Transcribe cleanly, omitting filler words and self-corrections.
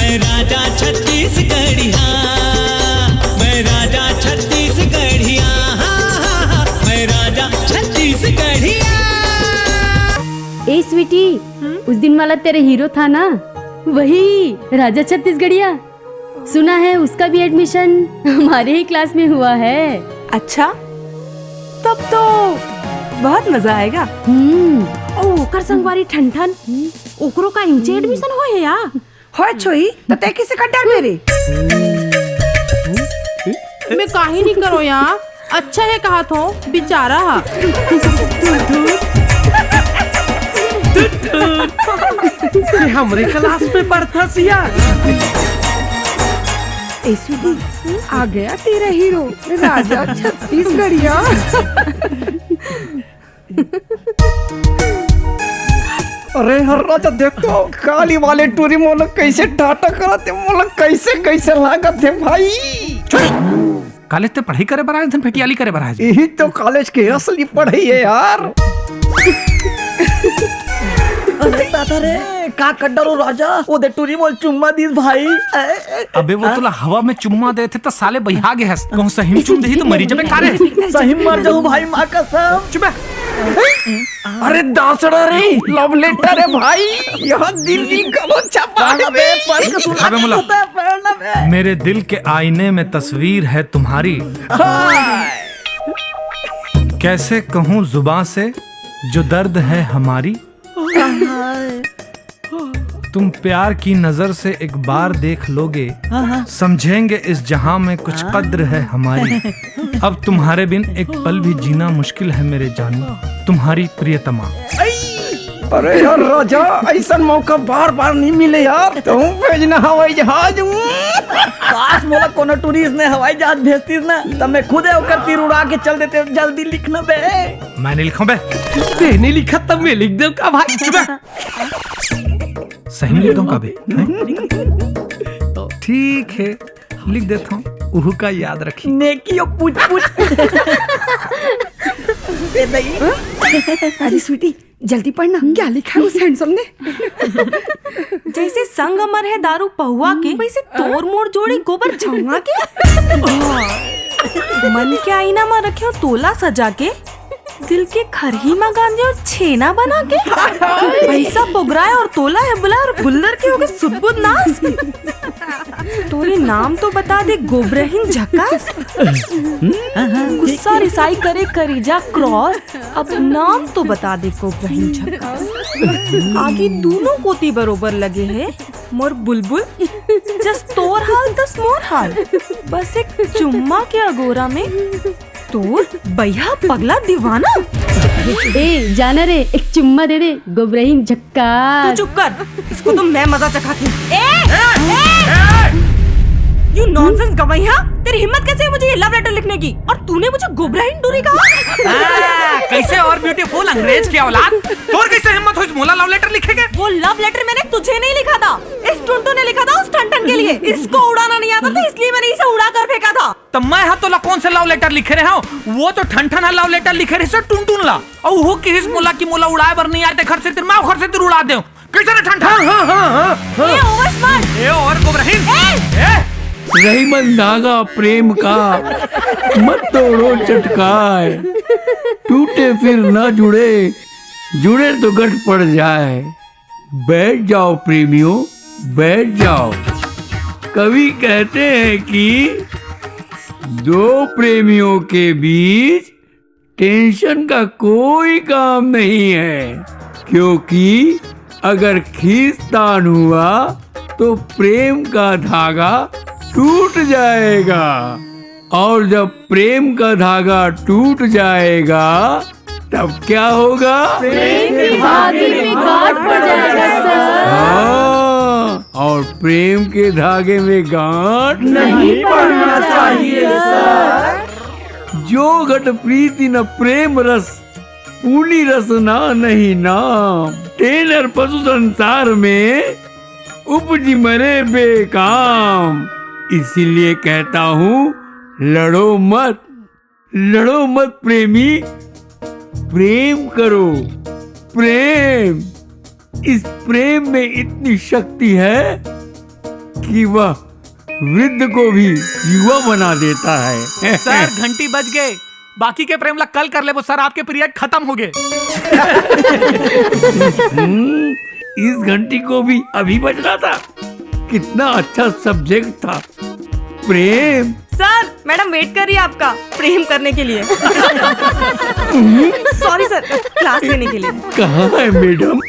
मैं राजा छत्तीसगढ़िया, मैं राजा छत्तीसगढ़िया, मैं राजा छत्तीसगढ़िया। ए स्वीटी, उस दिन वाला तेरे हीरो था ना, वही राजा छत्तीसगढ़िया। सुना है उसका भी एडमिशन हमारे ही क्लास में हुआ है। अच्छा, तब तो बहुत मजा आएगा। ओकर संगवारी ठंठन ओकरो का इंचे एडमिशन हो है या होय छोई तो ते किसे का डर मेरे। मैं काहे नहीं करो यार, अच्छा है कहा तो बेचारा। हमरे क्लास में पढ़ता सिया। आ गया तेरा हीरो राजा छत्तीसगढ़िया। अरे हर राजा देख तो काली वाले टूरी मोला कैसे टाटा करते, मोला कैसे कैसे लागत है भाई। कॉलेज ते पढ़ाई करे बराज धन फेटियाली करे बराज। यही तो कॉलेज के असली पढ़ाई है यार। अरे दादा रे का कड्डरो राजा वो दे टूरी मोल चुम्मा दीस भाई। अबे वो तुला हवा में चुम्मा दे थे तो साले बहिहा गए हस। कहूं सही में चुम दे तो मरी जबे कारे। सही मर जाऊं भाई मां कसम। चुप। अरे दासड़ा रे लव लेटर है भाई, यहाँ दिल्ली का छपा है। अबे मुला मेरे दिल के आईने में तस्वीर है तुम्हारी, कैसे कहूँ जुबां से जो दर्द है हमारी। तुम प्यार की नजर से एक बार देख लोगे, समझेंगे इस जहां में कुछ कद्र है हमारी। अब तुम्हारे बिन एक पल भी जीना मुश्किल है मेरे जानू, तुम्हारी प्रियतमा। अरे यार राजा ऐसा मौका बार बार नहीं मिले यार। तुम भेजना हवाई जहाज। काश मोला कोनो टूरिस्ट ने हवाई जहाज भेजतीस ना, तब मैं खुद होकर तीर उड़ा के चल देते। जल्दी लिखना बे। मैं नहीं लिखूं बे। नहीं लिखा तब मैं लिख दूं का भाई। सही में लिख दूं का बे? ठीक है लिख देता हूँ, उहू का याद रखिए। नेकियो पूछ अरे स्वीटी जल्दी पढ़ना, क्या लिखा है उस हैंडसम ने। जैसे संग अमर है दारू पहुआ के, वैसे तोड़ मोड़ जोड़ी गोबर छुआ के। मन के आईना में रखे हो तोला सजा के, दिल के खरही में गांधे और छेना बना के। पैसा बुगराए और तोला है बुला और गुल्लर के हो गए सुदबुद नास। तोरे नाम तो बता दे गोब्रहीन झकास। गुस्सा रिसाई करे करीजा क्रॉस, अब नाम तो बता दे गोब्रहीन झकास। आगे दोनों कोती बरोबर लगे है मोर बुलबुल, जस तोर हाल तस मोर हाल। बस एक चुम्मा के अगोरा में तोर बैहा पगला दीवाना। ए जाना रे, एक चुम्मा दे दे गोब्राहिम झक्का। तू चुप कर, इसको तो मैं मजा चखाती हूँ। यू नॉनसेंस गवैया, तेरी हिम्मत कैसे है मुझे ये लव लेटर लिखने की, और तूने मुझे गोब्राहिम डोरी कहा। कैसे और ब्यूटीफुल अंग्रेज की औलाद, तोर कैसे हिम्मत हुई मोला लव लेटर लिखेगे? वो लव लेटर मैंने तुझे नहीं लिखा था, इस टुनटुन ने लिखा था उस ठंठन के लिए। इसको उड़ाना नहीं आता था इसलिए मैंने इसे उड़ा कर फेंका था। तब मैं हाँ तो कौन से लव लेटर लिखे रहे हो? वो तो ठंठन है लव लेटर लिखे रहे से टुनटुन ला, और वो किस मोला की मोला उड़ाए बर नहीं आते, घर से तेरे माँ घर से तेरे उड़ा दे। कैसे रे ठंठन? ये ओवर स्मार्ट। ये और गोब्राहिम रही मन धागा प्रेम का, मत तोड़ो चटकाए। टूटे फिर ना जुड़े, जुड़े तो गठ पड़ जाए। बैठ जाओ प्रेमियों बैठ जाओ। कवि कहते हैं कि दो प्रेमियों के बीच टेंशन का कोई काम नहीं है, क्योंकि अगर खींचतान हुआ तो प्रेम का धागा टूट जाएगा, और जब प्रेम का धागा टूट जाएगा तब क्या होगा? प्रेम के धागे में गांठ पड़ जाएगा सर। हाँ, और प्रेम के धागे में गांठ नहीं पड़ना चाहिए सर। जो घट प्रीति न प्रेम रस, पूनी रस ना नहीं नाम। टेनर पशु संसार में उपजी मरे बेकाम। इसीलिए कहता हूँ लड़ो मत प्रेमी, प्रेम करो। प्रेम, इस प्रेम में इतनी शक्ति है कि वह वृद्ध को भी युवा बना देता है। सर घंटी बज गए, बाकी के प्रेम लग कल कर ले वो सर, आपके पीरियड खत्म हो गए। इस घंटी को भी अभी बजना था। कितना अच्छा सब्जेक्ट था, प्रेम। सर मैडम वेट कर रही है आपका प्रेम करने के लिए। सॉरी सर, क्लास लेने के लिए। कहाँ है मैडम?